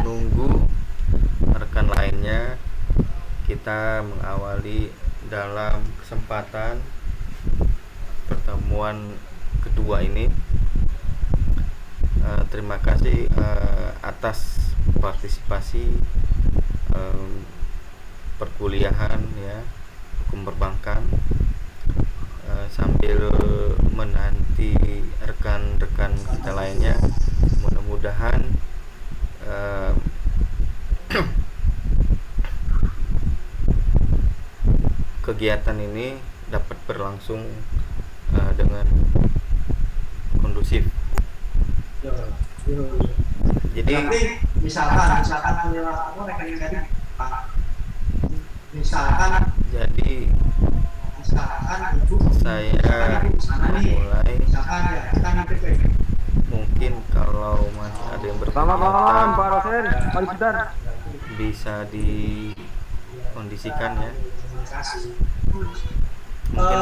menunggu rekan lainnya, kita mengawali dalam kesempatan pertemuan kedua ini. Terima kasih atas partisipasi perkuliahan ya, hukum perbankan, sambil menanti rekan-rekan kita lainnya. Mudah-mudahan kegiatan ini dapat berlangsung dengan kondusif. Jadi misalkan jadi saya mulai, mungkin kalau masih ada yang Selamat malam Pak berkegiatan Rosen, Pak Sudan. bisa dikondisikan ya. Mungkin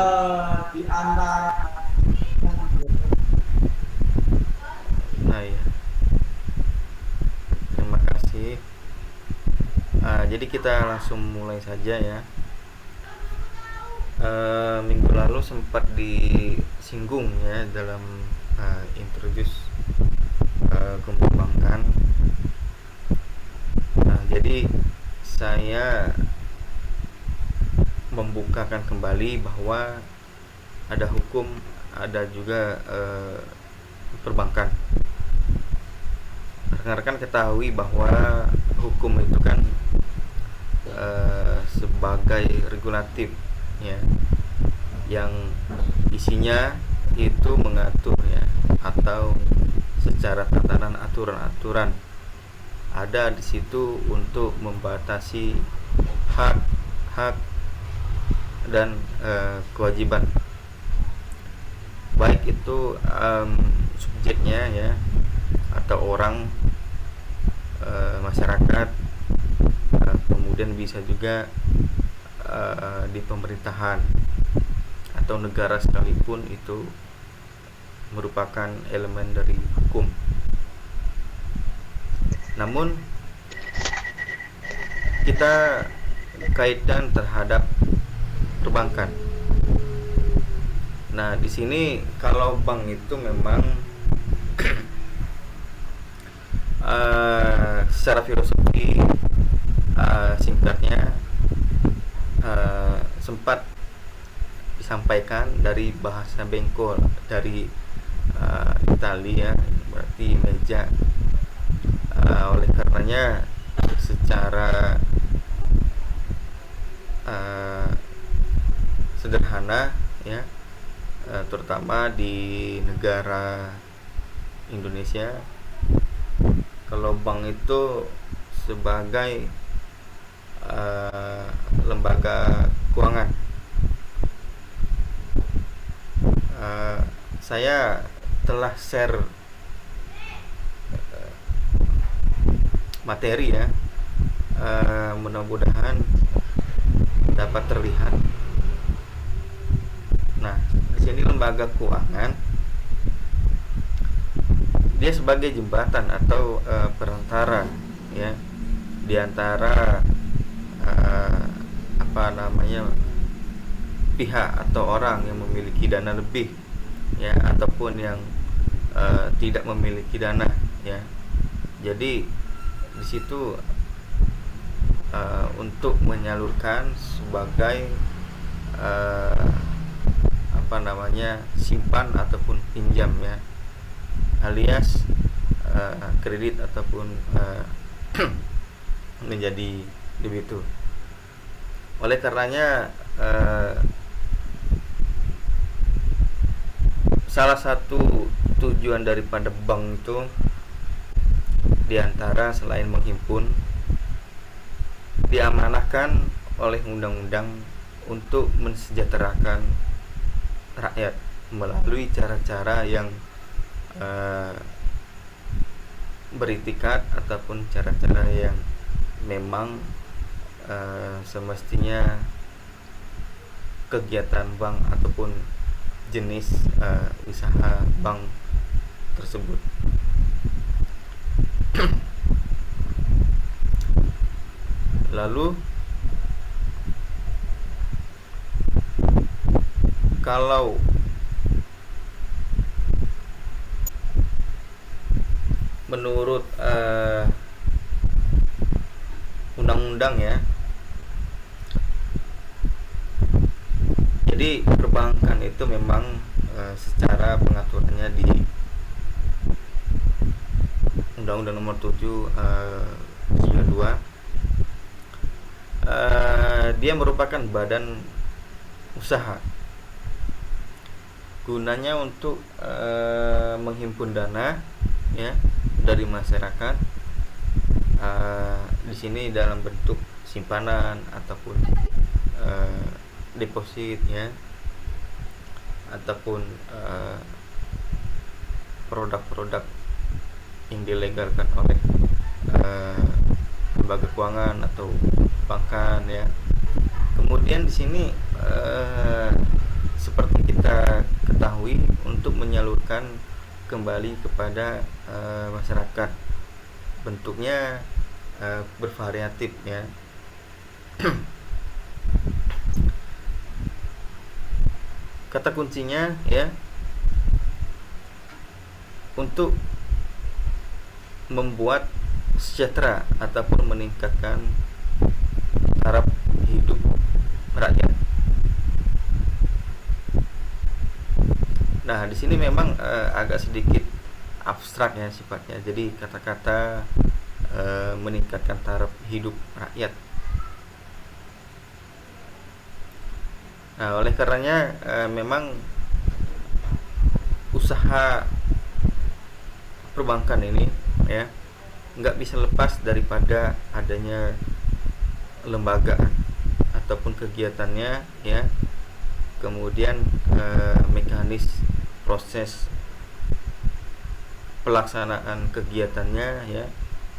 di antara nah ya, terima kasih. Jadi kita langsung mulai saja ya. Minggu lalu sempat disinggung ya dalam introduce perbankan. Jadi saya membukakan kembali bahwa ada hukum, ada juga perbankan. Rekan-rekan ketahui bahwa hukum itu kan sebagai regulatif ya, yang isinya itu mengatur ya, atau secara tatanan aturan-aturan ada di situ untuk membatasi hak dan kewajiban, baik itu subjeknya ya, atau orang, masyarakat, kemudian bisa juga di pemerintahan atau negara sekalipun, itu merupakan elemen dari hukum. Namun kita kaitkan terhadap perbankan. Nah, di sini kalau bank itu memang secara filosofi singkatnya sempat disampaikan dari bahasa bengkol dari Italia, berarti meja. Oleh karenanya secara sederhana ya, terutama di negara Indonesia, kalau bank itu sebagai lembaga keuangan. Saya telah share materi ya, mudah-mudahan dapat terlihat. Nah, di sini lembaga keuangan dia sebagai jembatan atau perantara ya, di antara pihak atau orang yang memiliki dana lebih ya, ataupun yang tidak memiliki dana ya. Jadi di situ untuk menyalurkan sebagai simpan ataupun pinjam ya, alias kredit ataupun menjadi debitur. Oleh karenanya salah satu tujuan daripada bank itu diantara selain menghimpun, diamanahkan oleh undang-undang untuk mensejahterakan rakyat melalui cara-cara yang beritikat ataupun cara-cara yang memang semestinya kegiatan bank ataupun jenis usaha bank tersebut. Lalu kalau menurut undang-undang ya, jadi perbankan itu memang secara pengaturannya di Undang-Undang Nomor 7 92, dia merupakan badan usaha, gunanya untuk menghimpun dana ya dari masyarakat, di sini dalam bentuk simpanan ataupun deposit ya, ataupun produk-produk yang dilegalkan oleh lembaga keuangan atau perbankan ya. Kemudian di sini seperti kita ketahui, untuk menyalurkan kembali kepada masyarakat, bentuknya bervariatif ya. Kata kuncinya ya, untuk membuat sejahtera ataupun meningkatkan taraf hidup rakyat. Nah, di sini memang agak sedikit abstrak ya sifatnya. Jadi kata-kata meningkatkan taraf hidup rakyat. Nah, oleh karenanya memang usaha perbankan ini ya nggak bisa lepas daripada adanya lembaga ataupun kegiatannya ya, kemudian mekanis proses pelaksanaan kegiatannya ya,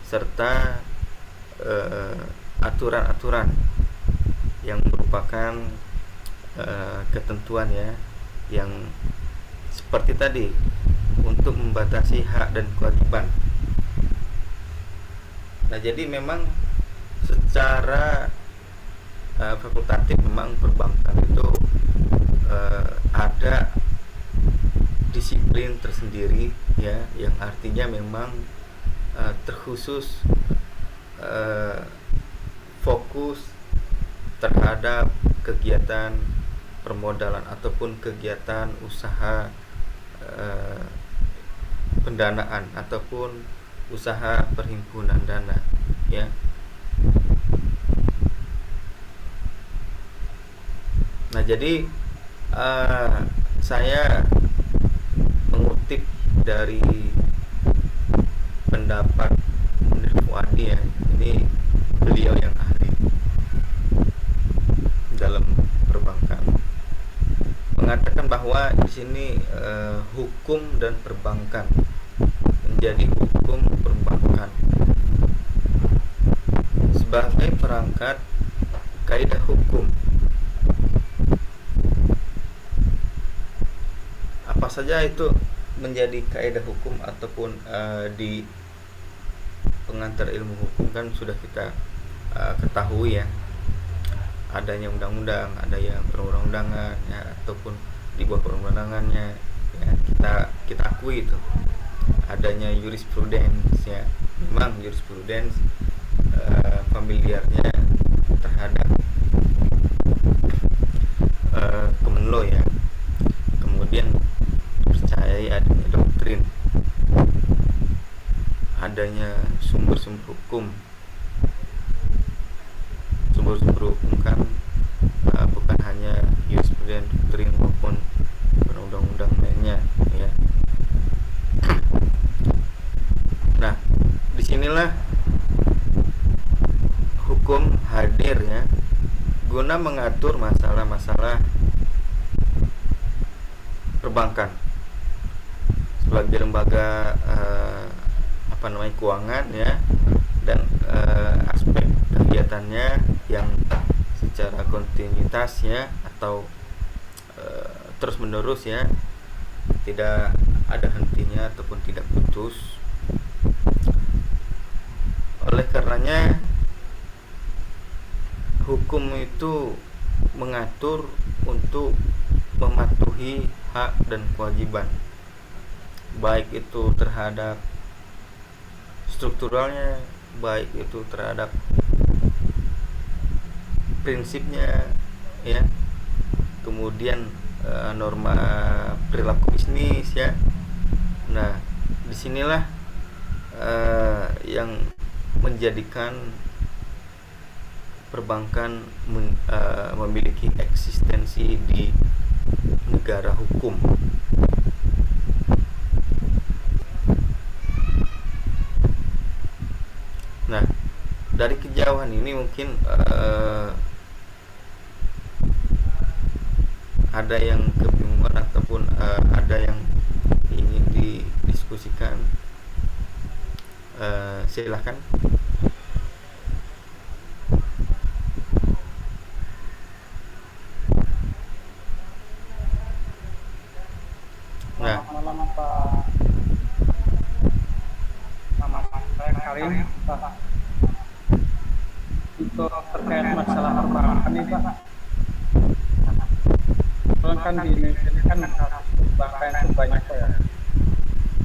serta aturan-aturan yang merupakan ketentuan ya, yang seperti tadi untuk membatasi hak dan kewajiban. Nah, jadi memang secara fakultatif memang perbankan itu ada disiplin tersendiri ya, yang artinya memang terkhusus fokus terhadap kegiatan permodalan ataupun kegiatan usaha pendanaan ataupun usaha perhimpunan dana ya. Nah, jadi saya mengutip dari pendapat Munir Fuadi ya, ini beliau yang ahli dalam perbankan, mengatakan bahwa di sini hukum dan perbankan menjadi hukum perbankan sebagai perangkat kaidah hukum. Apa saja itu menjadi kaidah hukum ataupun di pengantar ilmu hukum kan sudah kita ketahui ya, adanya undang-undang, ada yang perundang-undangan ya, ataupun di bawah perundang-undangannya ya, kita akui itu adanya jurisprudens ya. Memang jurisprudens familiarnya terhadap Kemenlo ya, kemudian percayai adanya doktrin, adanya sumber-sumber hukum. Sumber-sumber hukum kan bukan hanya jurisprudens, doktrin maupun perundang-undang lainnya ya. Nah, disinilah hukum hadir ya, guna mengatur masalah-masalah perbankan sebagai lembaga keuangan ya, dan aspek kegiatannya yang secara kontinuitas ya, atau terus menerus ya, tidak ada hentinya ataupun tidak putus. Oleh karenanya hukum itu mengatur untuk mematuhi hak dan kewajiban, baik itu terhadap strukturalnya, baik itu terhadap prinsipnya, ya, kemudian norma perilaku bisnis, ya. Nah, disinilah yang menjadikan perbankan memiliki eksistensi di negara hukum. Nah, dari kejauhan ini mungkin ada yang kebingungan ataupun ada yang ingin didiskusikan. Silahkan. Nah, Selamat malam Pak Mamat. Saya Karim, Pak. Untuk terkait masalah perbankan ini Pak, kan di Indonesia ini kan kasus perbankan itu banyak Pak, ya.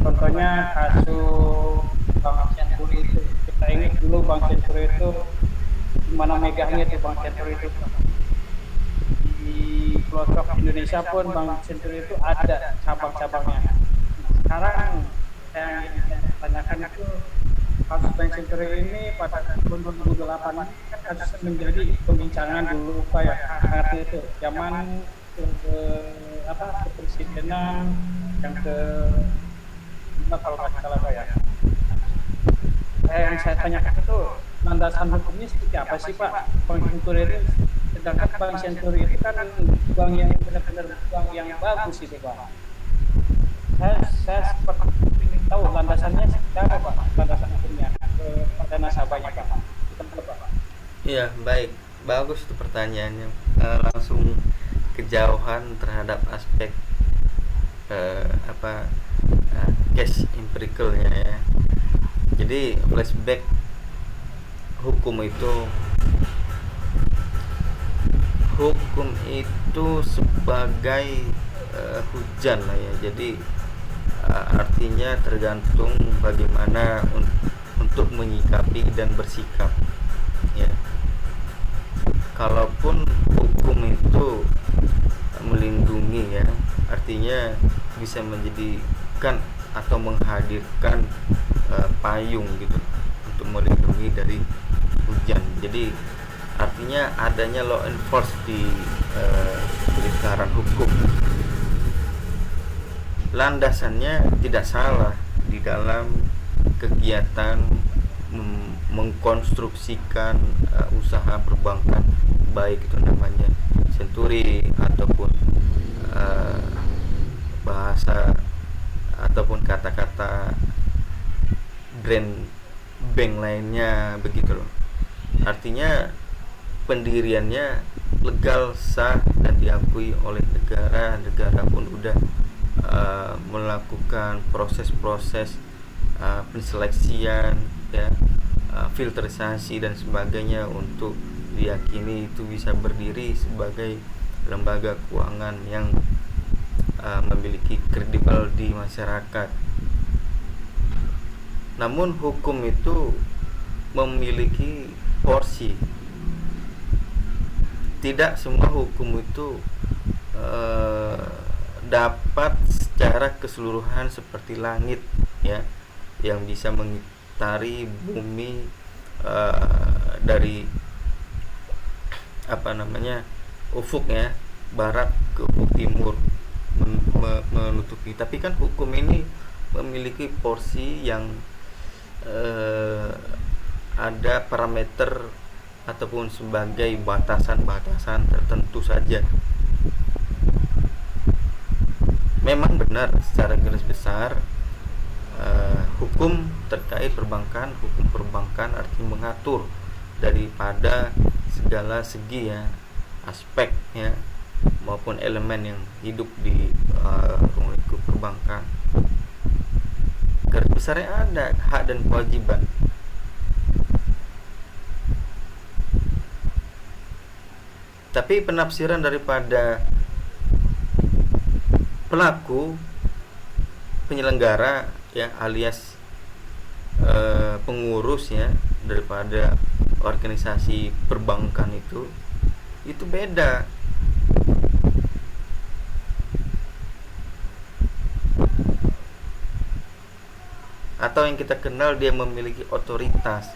Contohnya kasus Bank Senturi itu. Kita ingat dulu Bank Senturi itu mana megahnya itu Bank Senturi itu. Di pelosok Indonesia pun Bank Senturi itu ada cabang-cabangnya. Sekarang saya ingin tanyakan itu, kasus Bank Senturi ini pada tahun 2008 ini kan kasus menjadi pembincangan dulu Pak, ya. Artinya itu zaman kepresidenan yang kalau nggak salah Pak, ya. Yang saya tanyakan itu landasan hukumnya seperti apa sih Pak Bank Senturi itu? Sedangkan Bank Senturi itu kan bank yang benar-benar bank yang bagus itu Pak. Saya seperti ingin tahu landasannya seperti apa Pak, landasan hukumnya pada nasabahnya Pak. Pak. Iya, baik, bagus itu pertanyaannya. Langsung kejauhan terhadap aspek case empiricalnya, ya. Jadi flashback hukum itu sebagai hujan lah, ya. Jadi artinya tergantung bagaimana untuk menyikapi dan bersikap, ya. Kalaupun hukum itu melindungi, ya, artinya bisa menjadikan atau menghadirkan payung gitu untuk melindungi dari hujan. Jadi artinya adanya law enforce di lingkaran hukum. Landasannya tidak salah di dalam kegiatan mengkonstruksikan usaha perbankan, baik itu namanya Senturi ataupun bahasa ataupun kata-kata brand bank lainnya, begitu loh. Artinya pendiriannya legal, sah, dan diakui oleh negara. Negara pun udah melakukan proses-proses penseleksian, ya, filterisasi dan sebagainya untuk diyakini itu bisa berdiri sebagai lembaga keuangan yang memiliki kredibel di masyarakat. Namun hukum itu memiliki porsi. Tidak semua hukum itu dapat secara keseluruhan seperti langit, ya, yang bisa mengitari bumi dari ufuk, ya, barat ke ufuk timur, menutupi. Tapi kan hukum ini memiliki porsi yang ada parameter ataupun sebagai batasan-batasan tertentu saja. Memang benar secara garis besar hukum terkait perbankan, hukum perbankan artinya mengatur daripada segala segi, ya, aspek, ya, maupun elemen yang hidup di lingkup perbankan. Garis besarnya ada hak dan kewajiban. Tapi penafsiran daripada pelaku penyelenggara ya, alias pengurus ya daripada organisasi perbankan itu beda. Atau yang kita kenal dia memiliki otoritas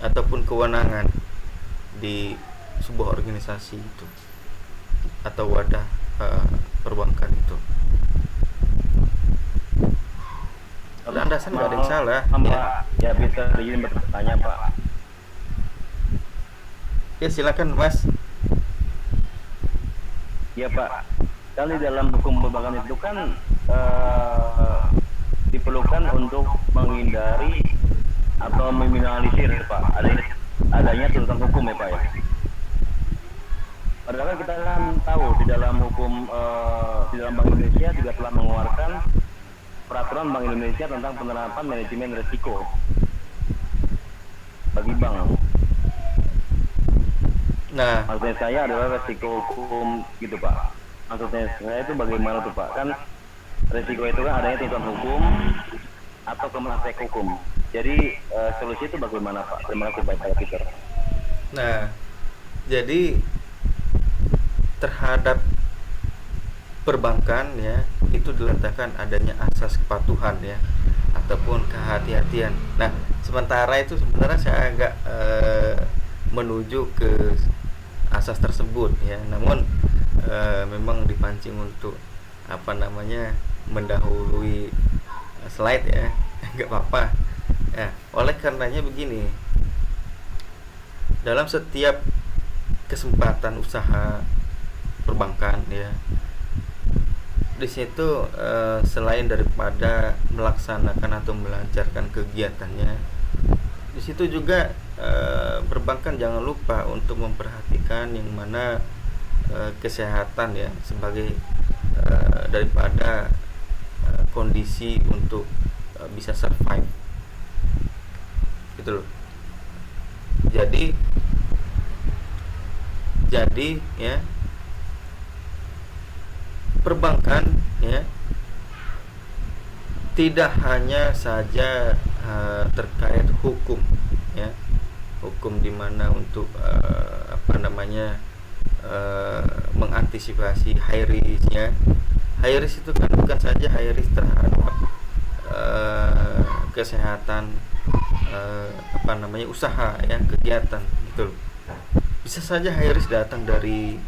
ataupun kewenangan di sebuah organisasi itu atau wadah perbankan itu. Landasan nggak ada yang salah ya. Bisa izin bertanya Pak? Ya silakan Mas. Ya Pak, kan di dalam hukum perbankan itu kan diperlukan untuk menghindari atau meminimalisir Pak adanya tuntutan hukum ya Pak ya. Padahal kan kita kan tahu di dalam hukum di dalam Bank Indonesia juga telah mengeluarkan peraturan Bank Indonesia tentang penerapan manajemen risiko bagi bank. Nah, maksudnya saya adalah risiko hukum gitu Pak. Maksudnya saya itu bagaimana tuh Pak? Kan risiko itu kan adanya tuntutan hukum atau kemenangan hukum. Jadi solusi itu bagaimana Pak? Terima kasih Pak Peter. Nah, jadi terhadap perbankan ya itu diletakkan adanya asas kepatuhan ya ataupun kehati-hatian. Nah, sementara itu sebenarnya saya agak menuju ke asas tersebut ya. Namun memang dipancing untuk mendahului slide ya. Enggak apa-apa. Ya, oleh karenanya begini. Dalam setiap kesempatan usaha perbankan ya, di situ selain daripada melaksanakan atau melancarkan kegiatannya, di situ juga perbankan jangan lupa untuk memperhatikan yang mana kesehatan ya sebagai daripada kondisi untuk bisa survive gitu loh. Jadi ya perbankan ya tidak hanya saja terkait hukum ya, hukum di mana untuk mengantisipasi high risk ya. High risk itu kan bukan saja high risk terhadap kesehatan usaha ya, kegiatan gitu loh. Bisa saja high risk datang dari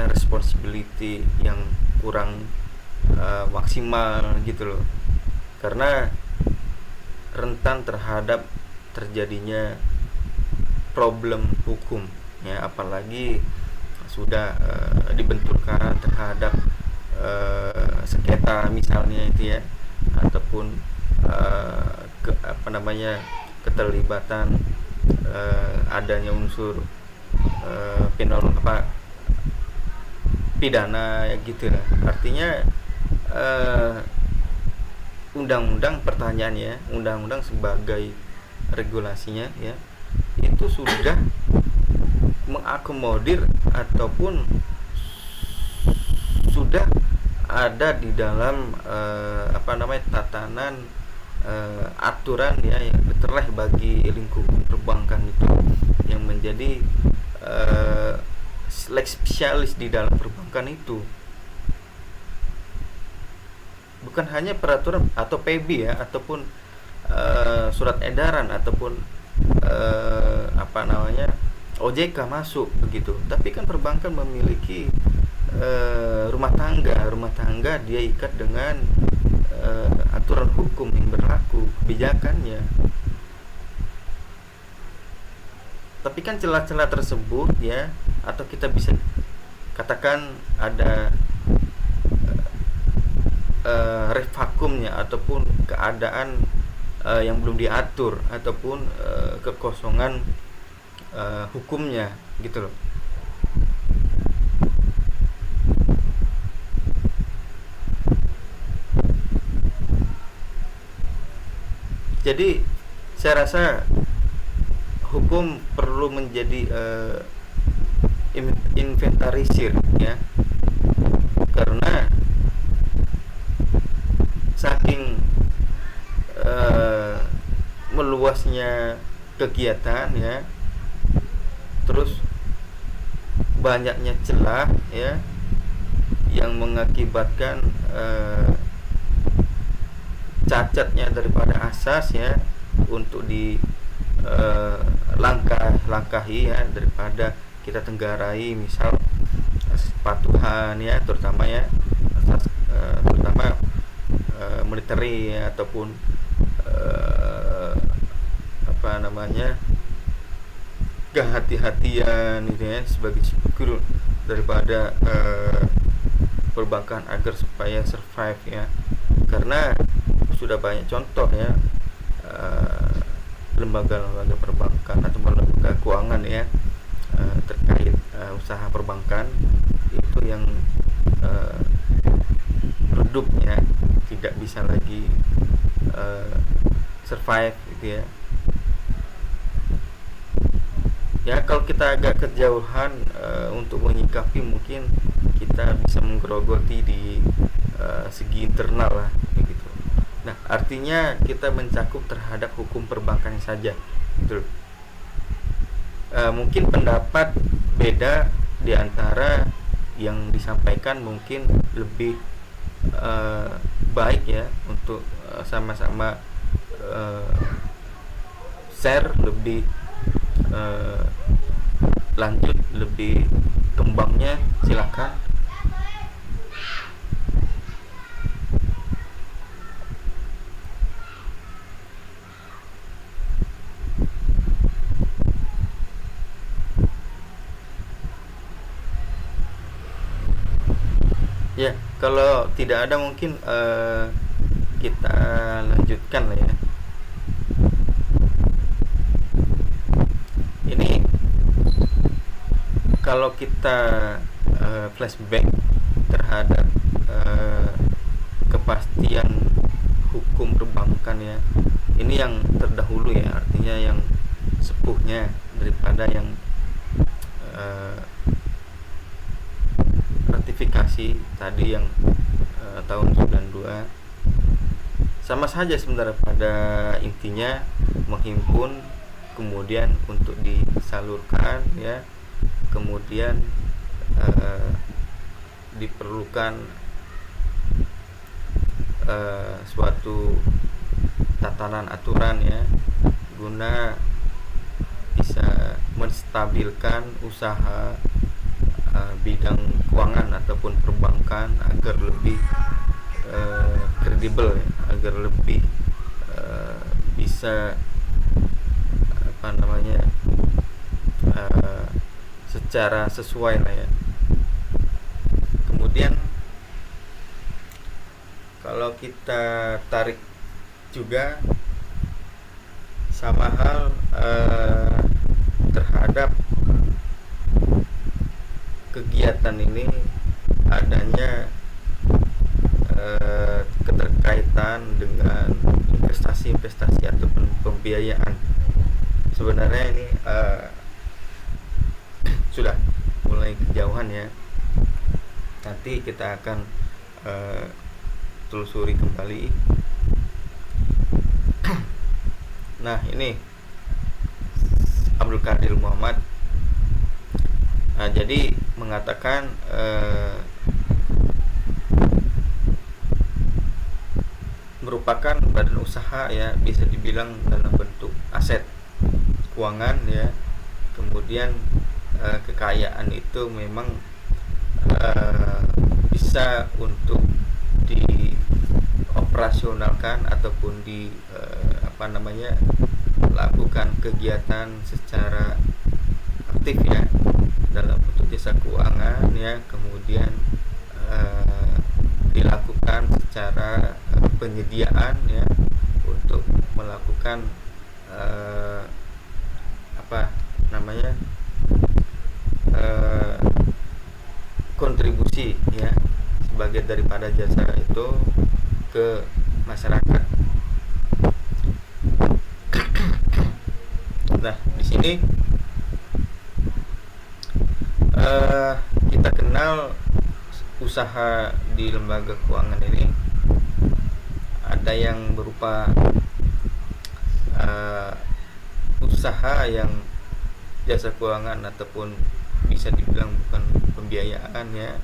responsibility yang kurang maksimal gitu loh, karena rentan terhadap terjadinya problem hukum ya, apalagi sudah dibenturkan terhadap sengketa misalnya itu ya, ataupun keterlibatan adanya unsur pidana ya gitu lah. Artinya undang-undang pertanyaannya, undang-undang sebagai regulasinya ya itu sudah mengakomodir ataupun sudah ada di dalam tatanan aturan ya yang terleh bagi lingkup perbankan itu, yang menjadi lex spesialis di dalam perbankan itu. Bukan hanya peraturan atau PB ya, ataupun surat edaran ataupun OJK masuk begitu, tapi kan perbankan memiliki rumah tangga dia ikat dengan aturan hukum yang berlaku, kebijakannya. Tapi kan celah-celah tersebut ya, atau kita bisa katakan ada vakumnya ataupun keadaan yang belum diatur ataupun kekosongan hukumnya gitu loh. Jadi saya rasa hukum perlu menjadi inventarisir ya, karena saking meluasnya kegiatan ya, terus banyaknya celah ya yang mengakibatkan cacatnya daripada asas ya untuk di langkah-langkahi ya, daripada kita tenggarai misal kepatuhan ya, terutama ya asas terutama military ya, ataupun apa namanya kehati-hatian gitu ya, sebagai skill daripada perbankan agar supaya survive ya, karena sudah banyak contoh ya lembaga-lembaga perbankan atau lembaga keuangan ya terkait usaha perbankan itu yang redupnya tidak bisa lagi survive gitu ya. Ya kalau kita agak kejauhan untuk menyikapi, mungkin kita bisa menggerogoti di segi internal lah begitu. Nah, artinya kita mencakup terhadap hukum perbankan saja gitu. Mungkin pendapat beda di antara yang disampaikan, mungkin lebih baik ya untuk sama-sama share lebih lanjut, lebih kembangnya silakan. Ya, kalau tidak ada mungkin kita lanjutkan lah ya. Ini kalau kita flashback terhadap kepastian hukum perbankan ya, ini yang terdahulu ya, artinya yang sepuhnya daripada yang ratifikasi tadi yang tahun 92. Sama saja sebenarnya pada intinya, menghimpun kemudian untuk disalurkan ya, kemudian diperlukan suatu tatanan aturan ya, guna bisa menstabilkan usaha bidang keuangan ataupun perbankan agar lebih kredibel ya, agar lebih bisa apa namanya secara sesuai lah ya. Kemudian kalau kita tarik juga sama hal terhadap kegiatan ini adanya keterkaitan dengan investasi-investasi ataupun pembiayaan. Sebenarnya ini sudah mulai kejauhan ya. Nanti kita akan telusuri kembali. Nah, ini Abdul Qadir Muhammad jadi mengatakan merupakan badan usaha ya, bisa dibilang dalam bentuk aset keuangan ya. Kemudian kekayaan itu memang bisa untuk dioperasionalkan ataupun di lakukan kegiatan secara aktif ya dalam bentuk jasa keuangan ya, kemudian dilakukan secara penyediaan ya untuk melakukan kontribusi ya sebagai daripada jasa itu ke masyarakat. Nah, di sini sini kita kenal usaha di lembaga keuangan ini ada yang berupa usaha yang jasa keuangan ataupun bisa dibilang bukan pembiayaan ya.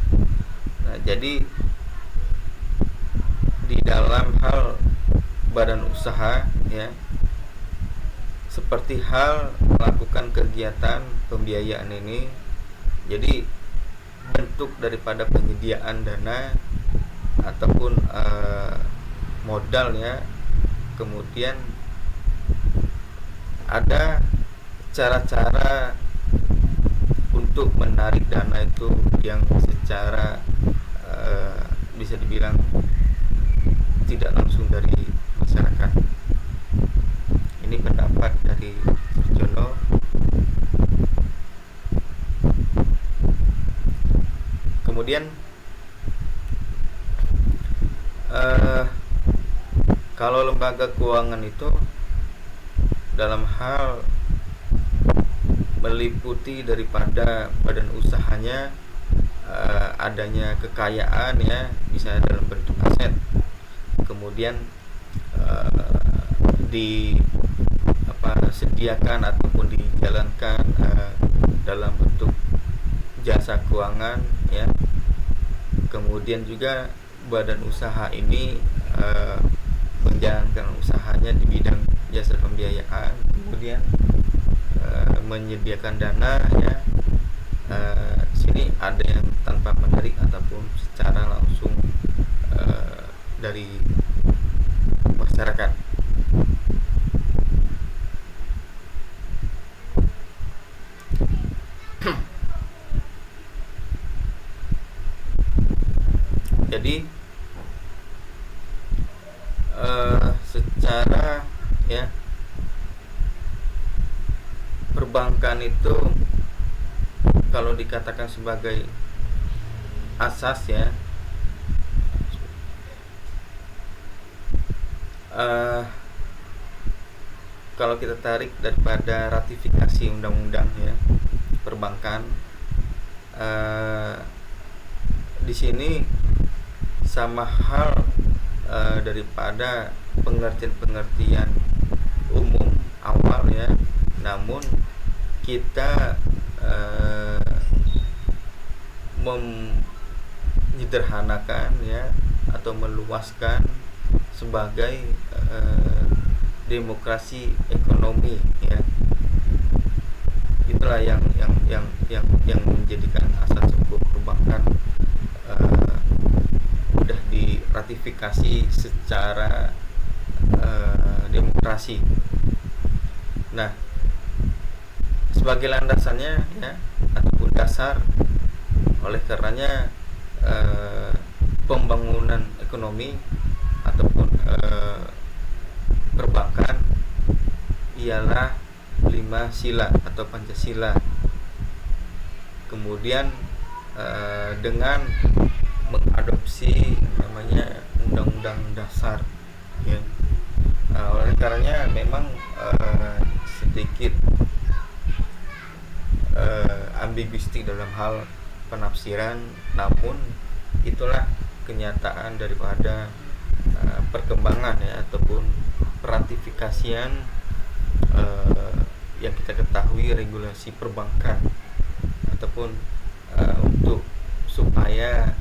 Nah, jadi di dalam hal badan usaha ya, seperti hal melakukan kegiatan pembiayaan ini, jadi bentuk daripada penyediaan dana ataupun modal ya, kemudian ada cara-cara untuk menarik dana itu yang secara bisa dibilang tidak langsung dari masyarakat. Ini pendapat dari Jono. Kemudian kalau lembaga keuangan itu dalam hal meliputi daripada badan usahanya adanya kekayaan ya, bisa dalam bentuk aset, kemudian disediakan ataupun dijalankan dalam bentuk jasa keuangan ya. Kemudian juga badan usaha ini menjalankan usahanya di bidang jasa pembiayaan, kemudian menyediakan dana ya. Sini ada yang tanpa menarik ataupun secara langsung dari masyarakat. Jadi secara ya, perbankan itu kalau dikatakan sebagai asas ya, kalau kita tarik daripada ratifikasi undang-undang ya perbankan, di sini sama hal daripada pengertian-pengertian umum awal ya, namun kita menyederhanakan ya atau meluaskan sebagai demokrasi ekonomi ya. Itulah yang menjadikan asas sebuah perbankan sudah diratifikasi secara demokrasi. Nah, sebagai landasannya ya ataupun dasar, oleh karenanya pembangunan ekonomi ataupun perbankan ialah 5 sila atau Pancasila. Kemudian dengan mengadopsi namanya Undang-Undang Dasar ya. Oleh karenanya memang sedikit ambiguistik dalam hal penafsiran, namun itulah kenyataan daripada perkembangan ya ataupun peratifikasian yang kita ketahui regulasi perbankan ataupun untuk supaya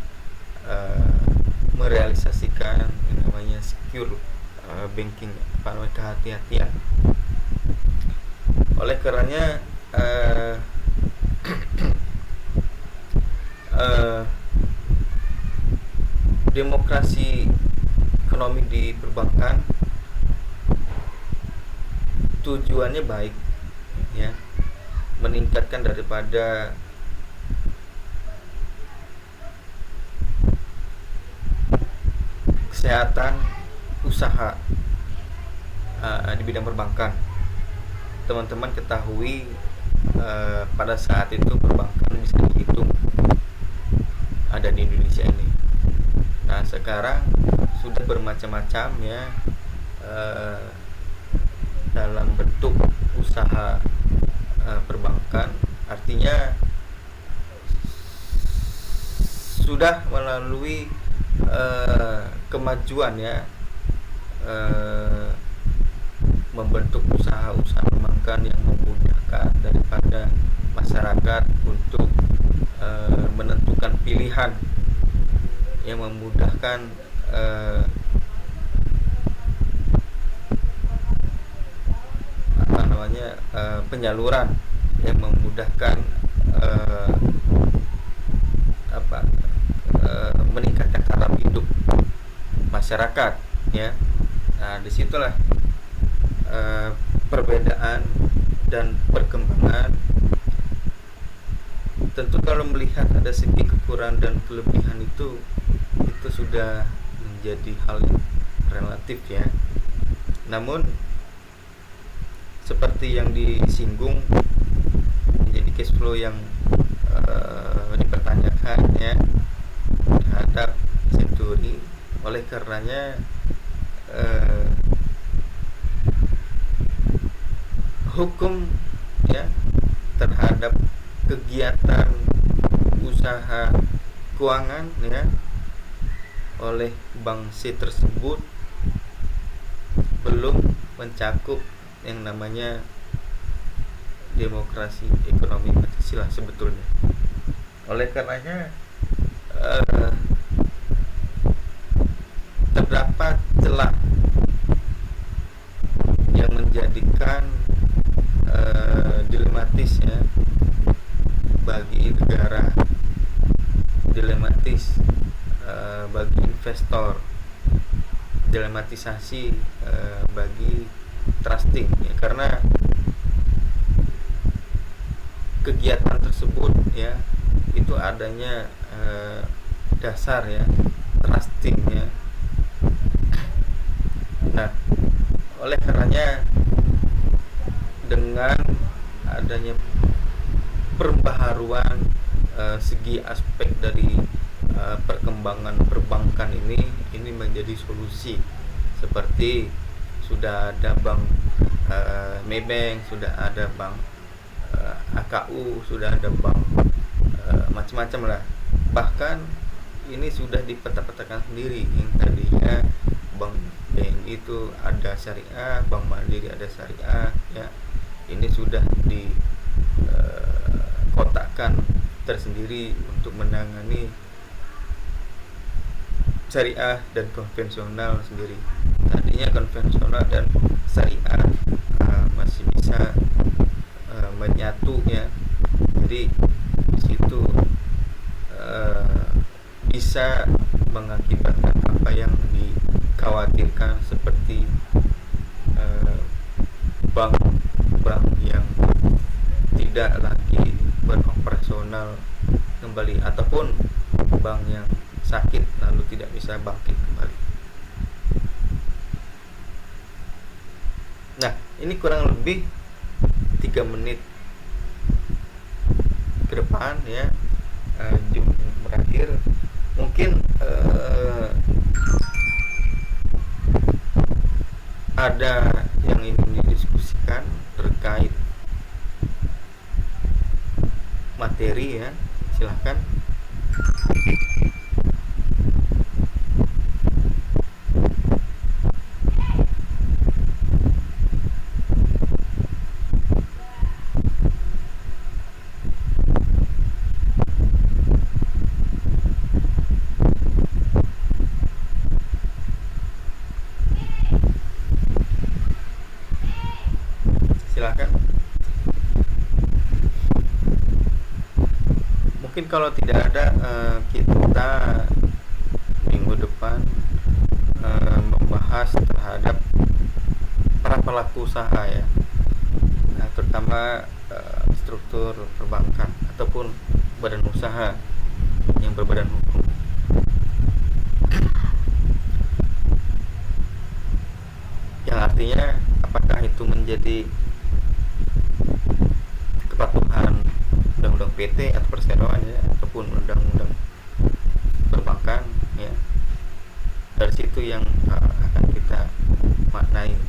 merealisasikan yang namanya secure banking, kehati-hatian. Oleh karenanya demokrasi ekonomi di perbankan tujuannya baik ya, meningkatkan daripada kesehatan usaha di bidang perbankan. Teman-teman ketahui pada saat itu perbankan bisa dihitung ada di Indonesia ini. Nah, sekarang sudah bermacam-macam ya dalam bentuk usaha perbankan, artinya sudah melalui kemajuan ya, membentuk usaha-usaha perbankan yang memudahkan daripada masyarakat untuk menentukan pilihan, yang memudahkan penyaluran, yang memudahkan meningkatkan taraf hidup masyarakat ya. Nah, disitulah perbedaan dan perkembangan. Tentu kalau melihat ada segi kekurangan dan kelebihan itu sudah menjadi hal yang relatif ya. Namun seperti yang disinggung, menjadi cash flow yang dipertanyakan ya terhadap Century. Oleh karenanya hukum ya terhadap kegiatan usaha keuangan ya oleh bank C tersebut belum mencakup yang namanya demokrasi ekonomi Pancasila sebetulnya. Oleh karenanya terdapat celah yang menjadikan dilematis ya bagi negara, dilematis bagi investor, dilematisasi bagi trusting ya, karena kegiatan tersebut ya itu adanya dasar ya trusting ya. Nah, oleh karenanya dengan adanya perbaharuan segi aspek dari perkembangan perbankan ini menjadi solusi, seperti sudah ada bank Maybank, sudah ada bank AKU, sudah ada bank macam-macam lah. Bahkan ini sudah dipeta-petakan sendiri. Yang tadinya bank BNI itu ada syariah, Bank Mandiri ada syariah ya. Ini sudah dikotakkan tersendiri untuk menangani syariah dan konvensional sendiri. Tadinya konvensional dan syariah masih bisa menyatu ya. Jadi di situ bisa mengakibatkan apa yang dikhawatirkan, seperti bank-bank yang tidak lagi beroperasional kembali, ataupun bank yang sakit lalu tidak bisa bangkit kembali. Nah, ini kurang lebih 3 menit ke depan ya, jam berakhir. Mungkin ada yang ingin didiskusikan terkait materi ya, silahkan. Silakan. Mungkin kalau tidak ada, kita minggu depan membahas terhadap para pelaku usaha ya. Nah, terutama struktur perbankan ataupun badan usaha yang berbadan hukum. Yang artinya apakah itu menjadi kepatuhan undang-undang PT atau perseroan ya, ataupun undang-undang perbankan ya. Dari situ yang akan kita maknai.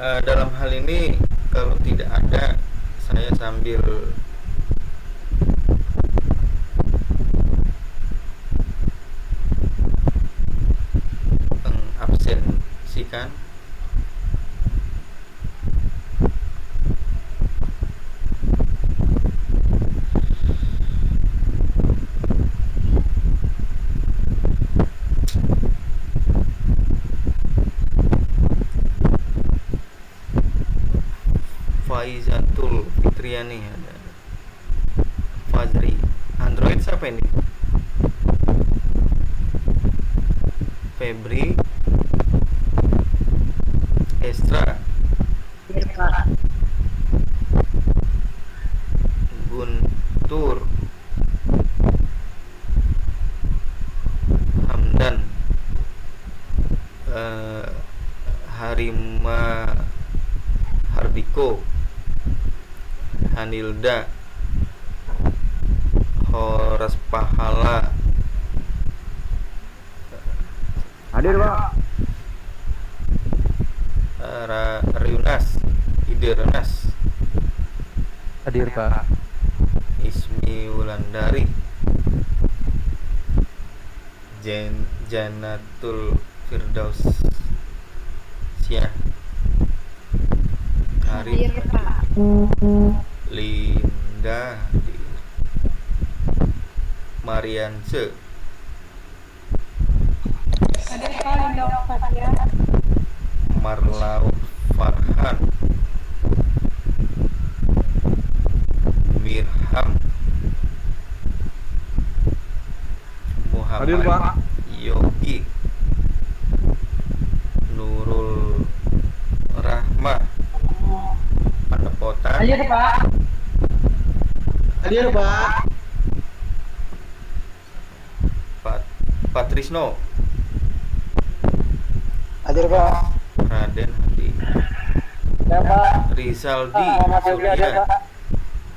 dalam hal ini kalau tidak ada, saya sambil mengabsensikan Faizatul Fitriani, ada Fazri. Android siapa ini? Febri Estra Guntur Hamdan, Harima Hardiko, Hanilda, Horas Pahala. Hadir Pak. Ryunas, Idernas, Hadir Pak. Ismi Wulandari, Janatul Firdaus Syah, Arif, Linda, Marianse, Marlau Farhan, Mirham, Hadir Pak. Muhammad Yogi, Nurul Rahmah, Panepotan, Hadir Pak. Patrisno, Hadir Pak. Raden Hadi, Ya Pak. Rizaldi Muhammad Yogi hadir Surya, Pak.